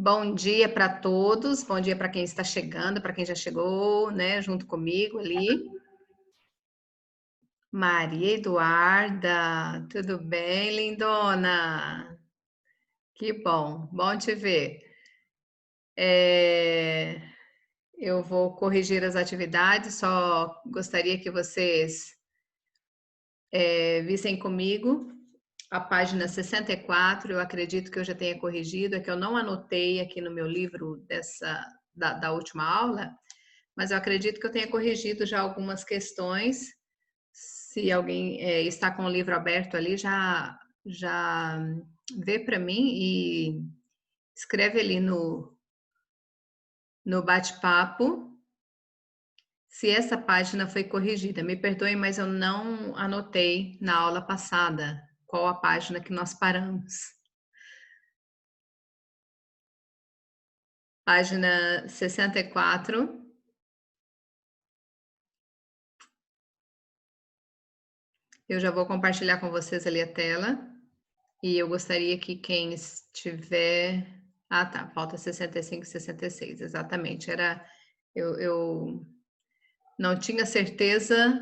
Bom dia para todos, bom dia para quem está chegando, para quem já chegou, né, junto comigo ali. Maria Eduarda, tudo bem, lindona? Que bom te ver. É, eu vou corrigir as atividades, só gostaria que vocês vissem comigo a página 64. Eu acredito que eu já tenha corrigido, é que eu não anotei aqui no meu livro da última aula. Mas eu acredito que eu tenha corrigido já algumas questões. Se alguém está com o livro aberto ali, já vê para mim e escreve ali no bate-papo se essa página foi corrigida. Me perdoe, mas eu não anotei na aula passada qual a página que nós paramos. Página 64. Eu já vou compartilhar com vocês ali a tela. E eu gostaria que quem estiver... Ah, tá, falta 65 e 66, exatamente. Eu não tinha certeza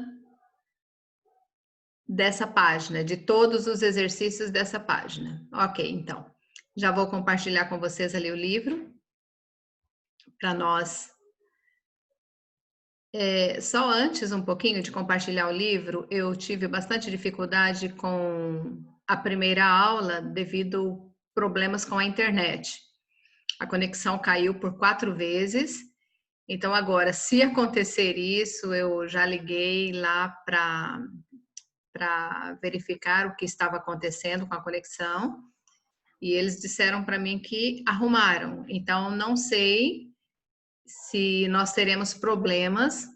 dessa página, de todos os exercícios dessa página. Ok, então, já vou compartilhar com vocês ali o livro, para nós. Só antes, um pouquinho de compartilhar o livro, eu tive bastante dificuldade com a primeira aula devido problemas com a internet. A conexão caiu por 4 vezes. Então, agora, se acontecer isso, eu já liguei lá para verificar o que estava acontecendo com a conexão. E eles disseram para mim que arrumaram. Então, não sei se nós teremos problemas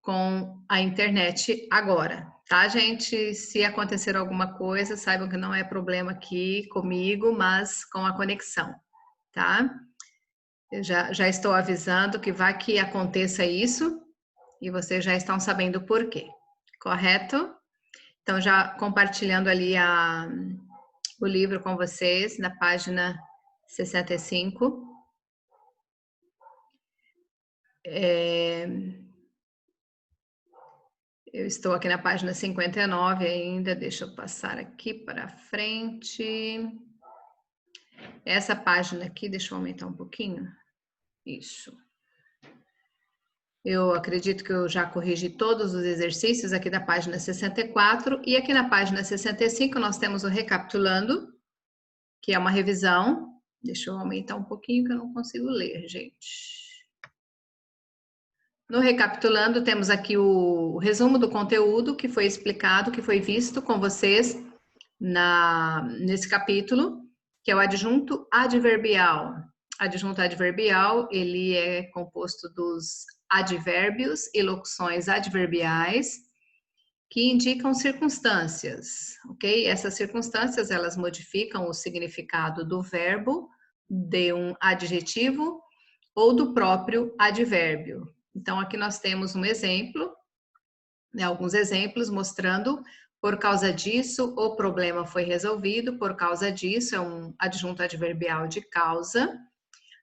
com a internet agora, tá, gente? Se acontecer alguma coisa, saibam que não é problema aqui comigo, mas com a conexão, tá? Eu já estou avisando que vai que aconteça isso e vocês já estão sabendo por quê, correto? Então, já compartilhando ali o livro com vocês, na página 65. Eu estou aqui na página 59 ainda, deixa eu passar aqui para frente. Essa página aqui, deixa eu aumentar um pouquinho. Isso. Eu acredito que eu já corrigi todos os exercícios aqui da página 64. E aqui na página 65 nós temos o recapitulando, que é uma revisão. Deixa eu aumentar um pouquinho que eu não consigo ler, gente. No recapitulando, temos aqui o resumo do conteúdo que foi explicado, que foi visto com vocês nesse capítulo, que é o adjunto adverbial. Adjunto adverbial, ele é composto dos advérbios e locuções adverbiais que indicam circunstâncias, ok? Essas circunstâncias, elas modificam o significado do verbo, de um adjetivo ou do próprio advérbio. Então, aqui nós temos um exemplo, né, alguns exemplos mostrando por causa disso o problema foi resolvido, por causa disso é um adjunto adverbial de causa.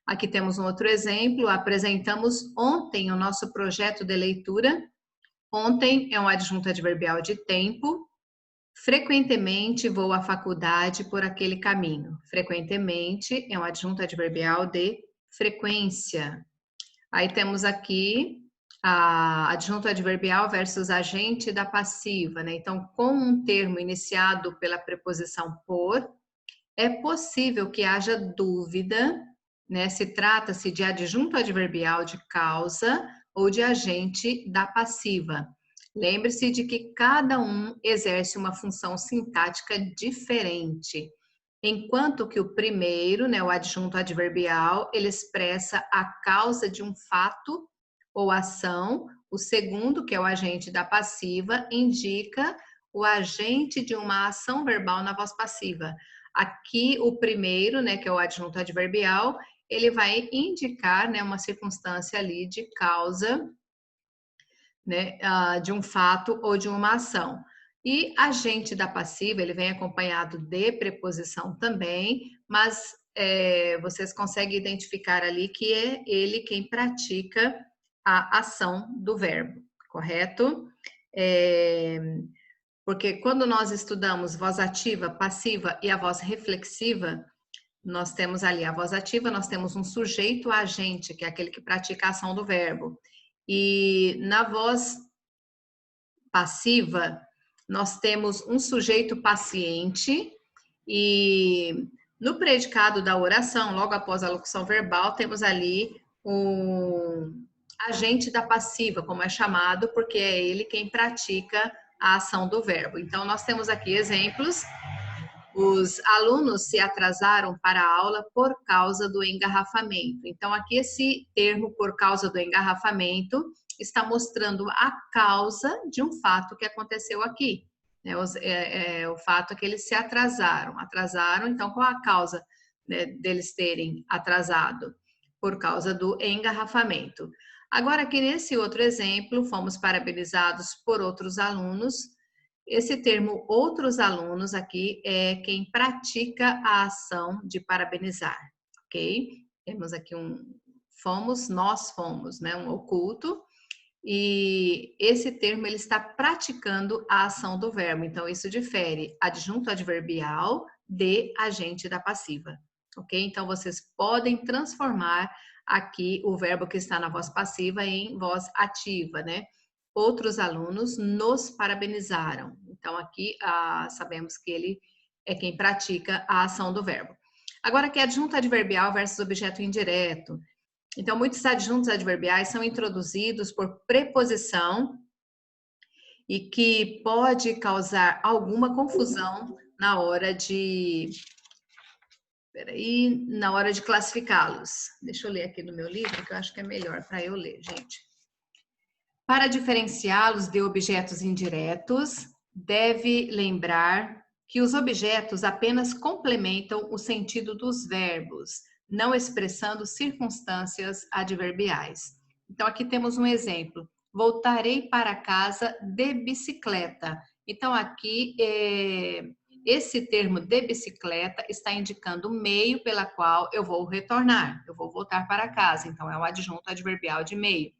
Aqui temos um outro exemplo, apresentamos ontem o nosso projeto de leitura. Ontem é um adjunto adverbial de tempo. Frequentemente vou à faculdade por aquele caminho. Frequentemente é um adjunto adverbial de frequência. Aí temos aqui a adjunto adverbial versus agente da passiva, né? Então, com um termo iniciado pela preposição por, é possível que haja dúvida, né? Se trata-se de adjunto adverbial de causa ou de agente da passiva. Lembre-se de que cada um exerce uma função sintática diferente. Enquanto que o primeiro, né, o adjunto adverbial, ele expressa a causa de um fato ou ação. O segundo, que é o agente da passiva, indica o agente de uma ação verbal na voz passiva. Aqui, o primeiro, né, que é o adjunto adverbial, ele vai indicar, né, uma circunstância ali de causa, né, de um fato ou de uma ação. E agente da passiva, ele vem acompanhado de preposição também, mas vocês conseguem identificar ali que é ele quem pratica a ação do verbo, correto? Porque quando nós estudamos voz ativa, passiva e a voz reflexiva, nós temos ali a voz ativa, nós temos um sujeito agente, que é aquele que pratica a ação do verbo. E na voz passiva, nós temos um sujeito paciente e no predicado da oração, logo após a locução verbal, temos ali um agente da passiva, como é chamado, porque é ele quem pratica a ação do verbo. Então, nós temos aqui exemplos. Os alunos se atrasaram para a aula por causa do engarrafamento. Então, aqui esse termo por causa do engarrafamento está mostrando a causa de um fato que aconteceu aqui. O fato é que eles se atrasaram. Então qual a causa, né, deles terem atrasado? Por causa do engarrafamento. Agora aqui nesse outro exemplo, fomos parabenizados por outros alunos. Esse termo outros alunos aqui é quem pratica a ação de parabenizar, ok? Temos aqui nós fomos, né, um oculto. E esse termo ele está praticando a ação do verbo. Então, isso difere adjunto adverbial de agente da passiva, ok? Então, vocês podem transformar aqui o verbo que está na voz passiva em voz ativa, né? Outros alunos nos parabenizaram. Então, aqui sabemos que ele é quem pratica a ação do verbo. Agora, aqui adjunto adverbial versus objeto indireto. Então, muitos adjuntos adverbiais são introduzidos por preposição e que pode causar alguma confusão na hora de classificá-los. Deixa eu ler aqui no meu livro, que eu acho que é melhor para eu ler, gente. Para diferenciá-los de objetos indiretos, deve lembrar que os objetos apenas complementam o sentido dos verbos, não expressando circunstâncias adverbiais. Então, aqui temos um exemplo. Voltarei para casa de bicicleta. Então, aqui, esse termo de bicicleta está indicando o meio pela qual eu vou retornar. Eu vou voltar para casa. Então, é um adjunto adverbial de meio.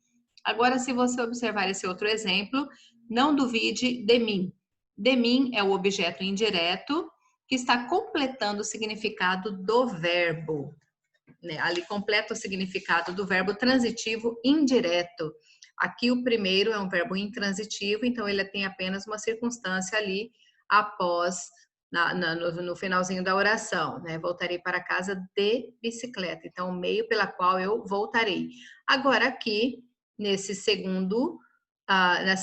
Agora, se você observar esse outro exemplo, não duvide de mim. De mim é o objeto indireto que está completando o significado do verbo. Ali completa o significado do verbo transitivo indireto. Aqui o primeiro é um verbo intransitivo, então ele tem apenas uma circunstância ali após, no finalzinho da oração, né? Voltarei para casa de bicicleta. Então, o meio pela qual eu voltarei. Agora aqui, nessa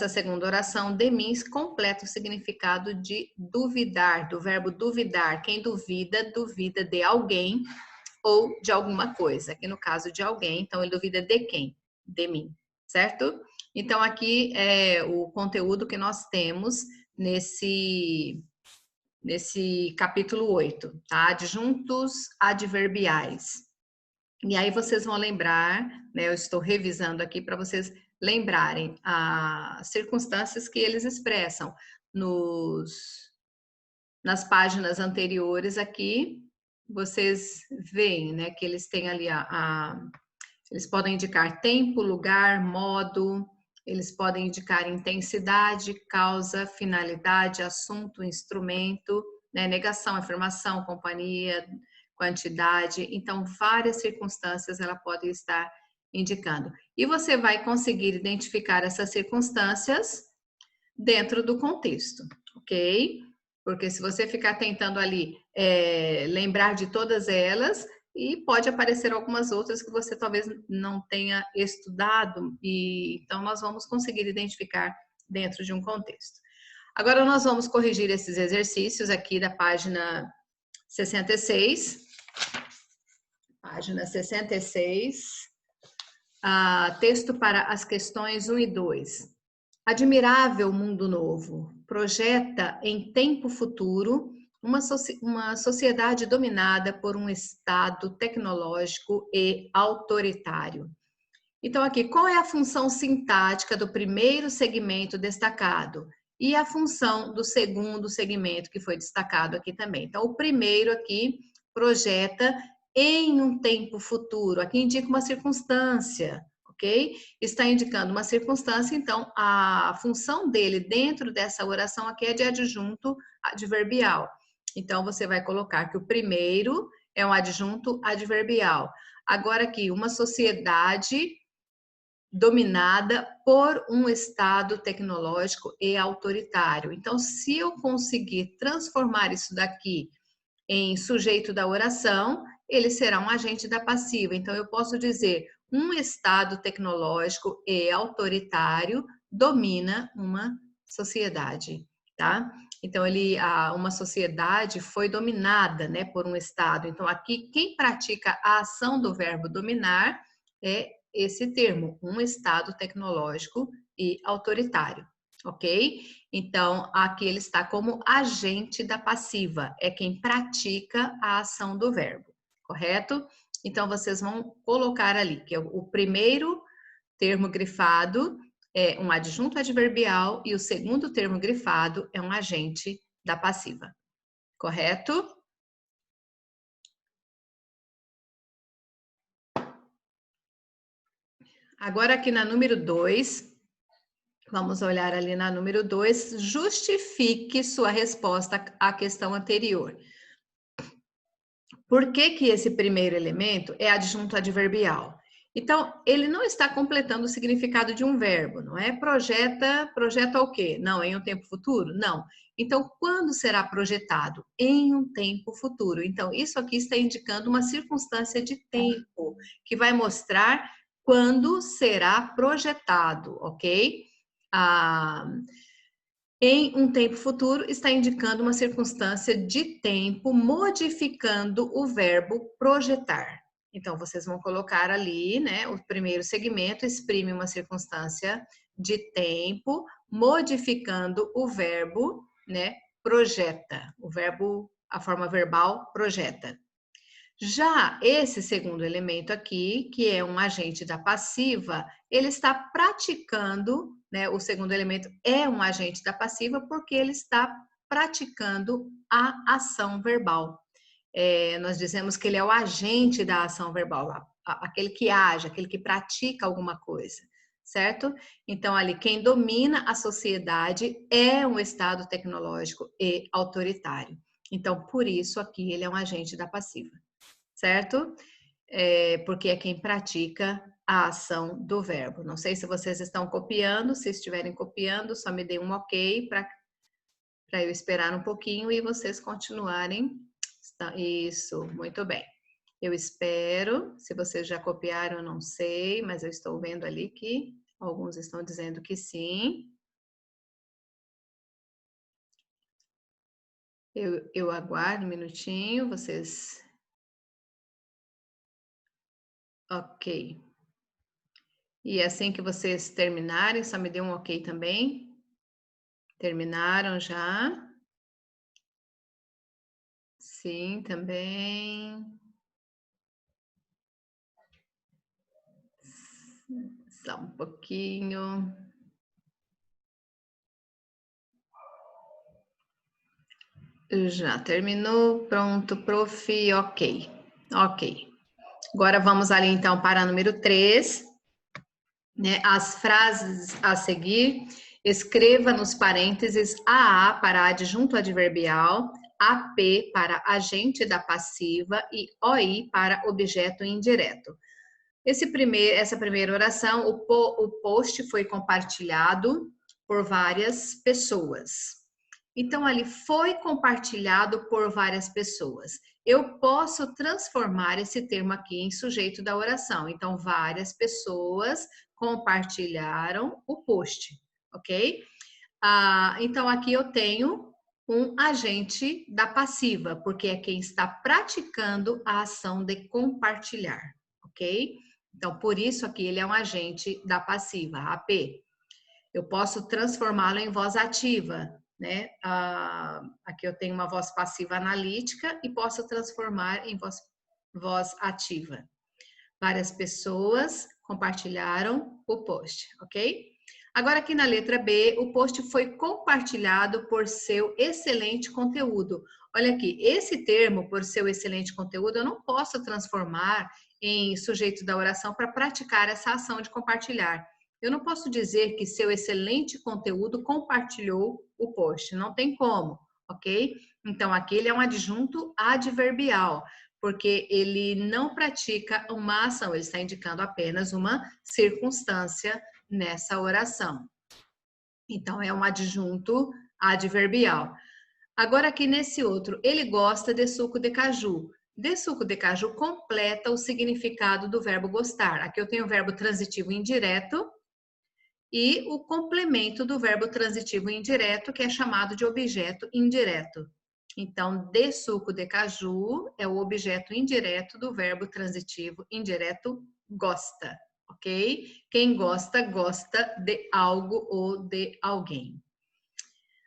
segunda oração, de mim completa o significado de duvidar, do verbo duvidar. Quem duvida, duvida de alguém ou de alguma coisa. Aqui no caso de alguém, então ele duvida de quem? De mim, certo? Então aqui é o conteúdo que nós temos nesse capítulo 8, tá? Adjuntos adverbiais. E aí vocês vão lembrar, né? Eu estou revisando aqui para vocês lembrarem as circunstâncias que eles expressam nas páginas anteriores aqui. Vocês veem, né, que eles têm ali eles podem indicar tempo, lugar, modo, eles podem indicar intensidade, causa, finalidade, assunto, instrumento, né, negação, afirmação, companhia, quantidade. Então, várias circunstâncias ela pode estar indicando. E você vai conseguir identificar essas circunstâncias dentro do contexto, ok? Porque se você ficar tentando ali lembrar de todas elas, e pode aparecer algumas outras que você talvez não tenha estudado, e então nós vamos conseguir identificar dentro de um contexto. Agora nós vamos corrigir esses exercícios aqui da página 66. Página 66. Texto para as questões 1 e 2. Admirável mundo novo, projeta em tempo futuro uma sociedade dominada por um Estado tecnológico e autoritário. Então, aqui, qual é a função sintática do primeiro segmento destacado? E a função do segundo segmento que foi destacado aqui também. Então, o primeiro aqui projeta em um tempo futuro. Aqui indica uma circunstância, ok? Está indicando uma circunstância, então a função dele dentro dessa oração aqui é de adjunto adverbial. Então você vai colocar que o primeiro é um adjunto adverbial. Agora aqui, uma sociedade dominada por um estado tecnológico e autoritário. Então, se eu conseguir transformar isso daqui em sujeito da oração, ele será um agente da passiva. Então, eu posso dizer, um estado tecnológico e autoritário domina uma sociedade, tá? Então, uma sociedade foi dominada, né, por um estado. Então, aqui, quem pratica a ação do verbo dominar é esse termo, um estado tecnológico e autoritário, ok? Então, aqui ele está como agente da passiva, é quem pratica a ação do verbo, correto? Então, vocês vão colocar ali que o primeiro termo grifado é um adjunto adverbial e o segundo termo grifado é um agente da passiva, correto? Agora aqui na número 2, vamos olhar ali na número 2, justifique sua resposta à questão anterior. Por que que esse primeiro elemento é adjunto adverbial? Então, ele não está completando o significado de um verbo, não é? Projeta o quê? Não, em um tempo futuro? Não. Então, quando será projetado? Em um tempo futuro. Então, isso aqui está indicando uma circunstância de tempo, que vai mostrar quando será projetado, ok? Em um tempo futuro está indicando uma circunstância de tempo modificando o verbo projetar. Então, vocês vão colocar ali, né? O primeiro segmento exprime uma circunstância de tempo modificando o verbo, né? Projeta. O verbo, a forma verbal, projeta. Já esse segundo elemento aqui, que é um agente da passiva, ele está praticando, né? O segundo elemento é um agente da passiva porque ele está praticando a ação verbal. Nós dizemos que ele é o agente da ação verbal, aquele que age, aquele que pratica alguma coisa, certo? Então, ali, quem domina a sociedade é um estado tecnológico e autoritário. Então, por isso, aqui, ele é um agente da passiva, certo? Porque é quem pratica a ação do verbo. Não sei se vocês estão copiando, se estiverem copiando, só me dê um ok para eu esperar um pouquinho e vocês continuarem. Isso, muito bem. Eu espero, se vocês já copiaram, eu não sei, mas eu estou vendo ali que alguns estão dizendo que sim. Eu aguardo um minutinho, vocês... Ok. E assim que vocês terminarem, só me dê um ok também. Terminaram já? Sim, também. Só um pouquinho. Já terminou, pronto, prof, ok. Ok. Agora vamos ali então para a número 3, né? As frases a seguir, escreva nos parênteses AA para adjunto adverbial, AP para agente da passiva e OI para objeto indireto. Essa primeira oração, o post foi compartilhado por várias pessoas. Então, ali foi compartilhado por várias pessoas. Eu posso transformar esse termo aqui em sujeito da oração. Então, várias pessoas compartilharam o post, ok? Então, aqui eu tenho um agente da passiva, porque é quem está praticando a ação de compartilhar, ok? Então, por isso aqui ele é um agente da passiva, AP. Eu posso transformá-lo em voz ativa, né? Aqui eu tenho uma voz passiva analítica e posso transformar em voz ativa. Várias pessoas compartilharam o post, ok? Agora aqui na letra B, o post foi compartilhado por seu excelente conteúdo. Olha aqui, esse termo, por seu excelente conteúdo, eu não posso transformar em sujeito da oração para praticar essa ação de compartilhar. Eu não posso dizer que seu excelente conteúdo compartilhou o post, não tem como, ok? Então, aqui ele é um adjunto adverbial, porque ele não pratica uma ação, ele está indicando apenas uma circunstância nessa oração. Então, é um adjunto adverbial. Agora, aqui nesse outro, ele gosta de suco de caju. De suco de caju completa o significado do verbo gostar. Aqui eu tenho o verbo transitivo indireto e o complemento do verbo transitivo indireto, que é chamado de objeto indireto. Então, de suco de caju é o objeto indireto do verbo transitivo indireto gosta, ok? Quem gosta, gosta de algo ou de alguém.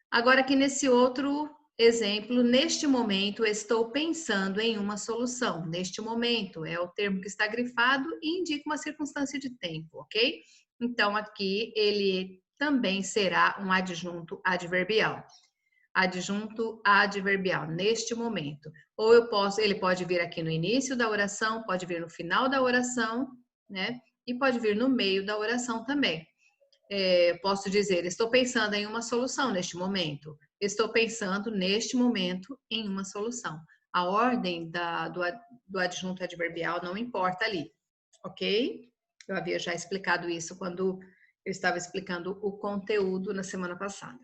Agora, aqui nesse outro exemplo, neste momento estou pensando em uma solução. Neste momento é o termo que está grifado e indica uma circunstância de tempo, ok? Então, aqui ele também será um adjunto adverbial. Adjunto adverbial, neste momento. Ou ele pode vir aqui no início da oração, pode vir no final da oração, né? E pode vir no meio da oração também. Posso dizer, estou pensando em uma solução neste momento. Estou pensando neste momento em uma solução. A ordem do adjunto adverbial não importa ali, ok? Eu havia já explicado isso quando eu estava explicando o conteúdo na semana passada.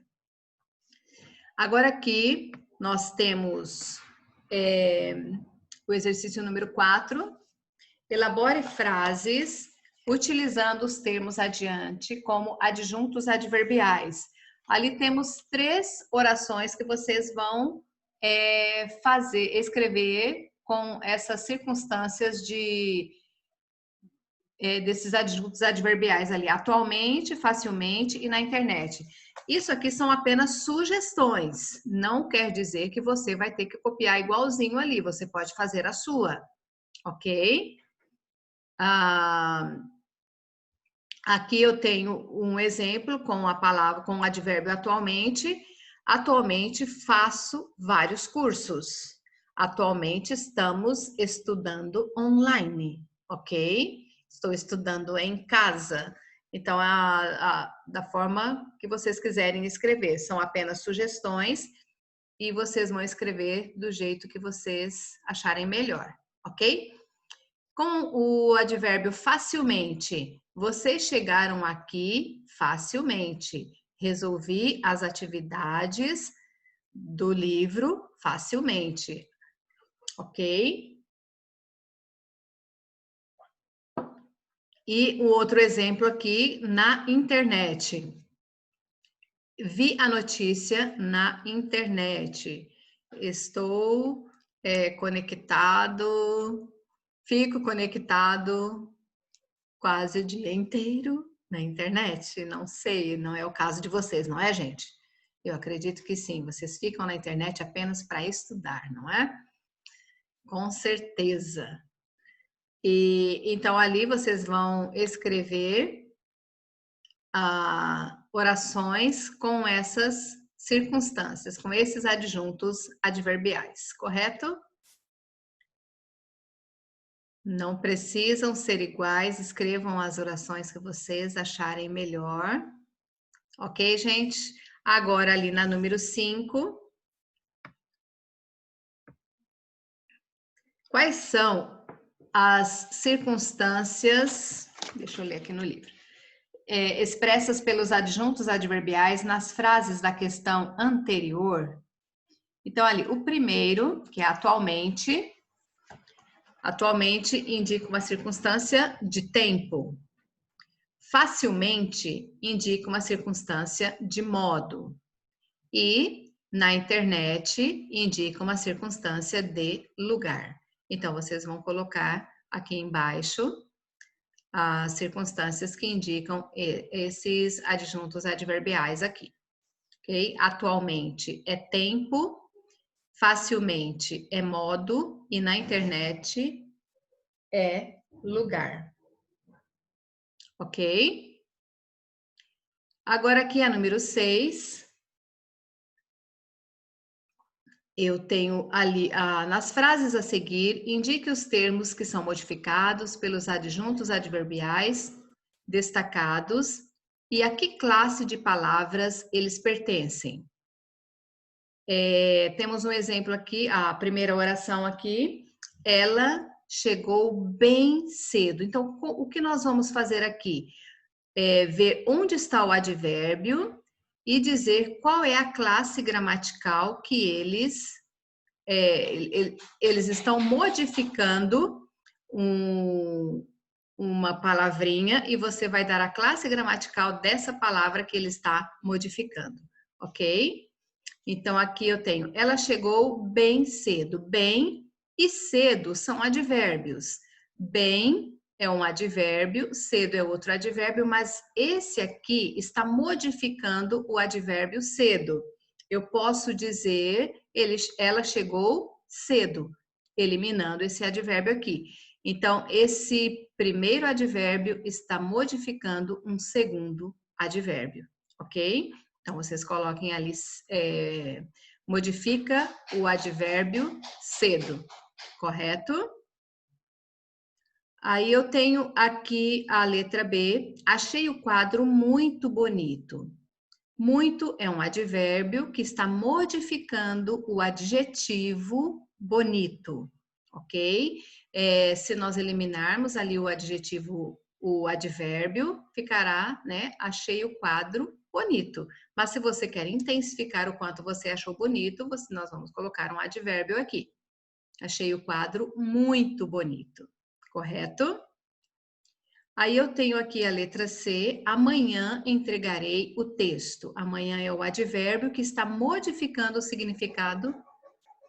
Agora aqui nós temos o exercício número 4. Elabore frases utilizando os termos adiante como adjuntos adverbiais. Ali temos 3 orações que vocês vão escrever com essas circunstâncias desses adjuntos adverbiais ali, atualmente, facilmente e na internet. Isso aqui são apenas sugestões, não quer dizer que você vai ter que copiar igualzinho ali, você pode fazer a sua, ok? Aqui eu tenho um exemplo com a palavra, com o advérbio atualmente. Atualmente faço vários cursos. Atualmente estamos estudando online, ok? Estou estudando em casa. Então, da forma que vocês quiserem escrever, são apenas sugestões e vocês vão escrever do jeito que vocês acharem melhor, ok? Com o advérbio facilmente, vocês chegaram aqui facilmente. Resolvi as atividades do livro facilmente, ok? E o outro exemplo aqui, na internet. Vi a notícia na internet. Estou conectado, fico conectado quase o dia inteiro na internet. Não sei, não é o caso de vocês, não é, gente? Eu acredito que sim, vocês ficam na internet apenas para estudar, não é? Com certeza. E então ali vocês vão escrever orações com essas circunstâncias, com esses adjuntos adverbiais, correto? Não precisam ser iguais, escrevam as orações que vocês acharem melhor. Ok, gente? Agora ali na número 5. Quais são as circunstâncias, deixa eu ler aqui no livro, expressas pelos adjuntos adverbiais nas frases da questão anterior? Então, ali, o primeiro, que é atualmente indica uma circunstância de tempo. Facilmente indica uma circunstância de modo. E na internet indica uma circunstância de lugar. Então, vocês vão colocar aqui embaixo as circunstâncias que indicam esses adjuntos adverbiais aqui. Ok? Atualmente é tempo, facilmente é modo e na internet é lugar. Ok? Agora aqui a número 6. eu tenho ali, nas frases a seguir, indique os termos que são modificados pelos adjuntos adverbiais destacados e a que classe de palavras eles pertencem. Temos um exemplo aqui, a primeira oração aqui, ela chegou bem cedo. Então, o que nós vamos fazer aqui? Ver onde está o advérbio e dizer qual é a classe gramatical que eles estão modificando uma palavrinha e você vai dar a classe gramatical dessa palavra que ele está modificando, ok? Então, aqui eu tenho, ela chegou bem cedo. Bem e cedo são advérbios. Bem é um advérbio, cedo é outro advérbio, mas esse aqui está modificando o advérbio cedo. Eu posso dizer, ela chegou cedo, eliminando esse advérbio aqui. Então, esse primeiro advérbio está modificando um segundo advérbio, ok? Então, vocês coloquem ali, modifica o advérbio cedo, correto? Aí eu tenho aqui a letra B, achei o quadro muito bonito. Muito é um advérbio que está modificando o adjetivo bonito, ok? Se nós eliminarmos ali o adjetivo, o advérbio, ficará, né? Achei o quadro bonito. Mas se você quer intensificar o quanto você achou bonito, nós vamos colocar um advérbio aqui. Achei o quadro muito bonito, correto? Aí eu tenho aqui a letra C, amanhã entregarei o texto. Amanhã é o advérbio que está modificando o significado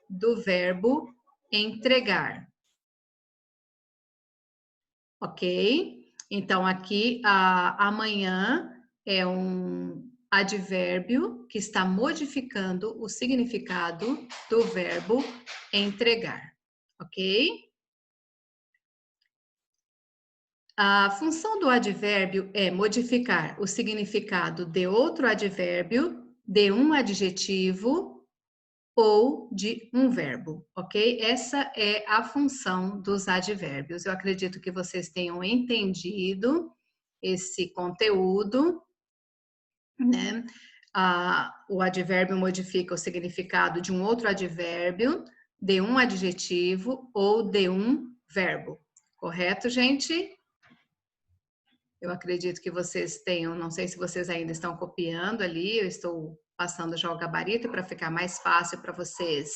do verbo entregar. Ok? Então, aqui, amanhã é um advérbio que está modificando o significado do verbo entregar. Ok? A função do advérbio é modificar o significado de outro advérbio, de um adjetivo ou de um verbo, ok? Essa é a função dos advérbios. Eu acredito que vocês tenham entendido esse conteúdo, né? O advérbio modifica o significado de um outro advérbio, de um adjetivo ou de um verbo. Correto, gente? Eu acredito que vocês tenham, não sei se vocês ainda estão copiando ali, eu estou passando já o gabarito para ficar mais fácil para vocês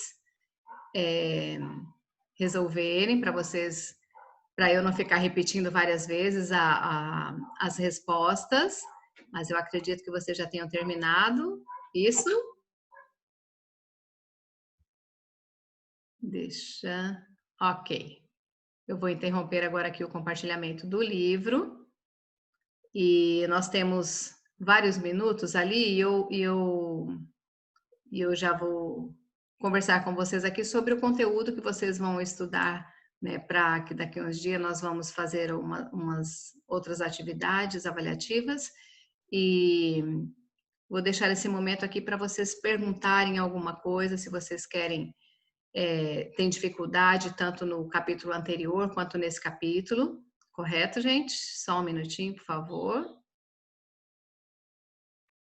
resolverem, para eu não ficar repetindo várias vezes as respostas, mas eu acredito que vocês já tenham terminado isso. Ok. Eu vou interromper agora aqui o compartilhamento do livro. E nós temos vários minutos ali e eu já vou conversar com vocês aqui sobre o conteúdo que vocês vão estudar, né, para que daqui a uns dias nós vamos fazer umas outras atividades avaliativas e vou deixar esse momento aqui para vocês perguntarem alguma coisa, se vocês querem, tem dificuldade tanto no capítulo anterior quanto nesse capítulo, correto, gente? Só um minutinho, por favor.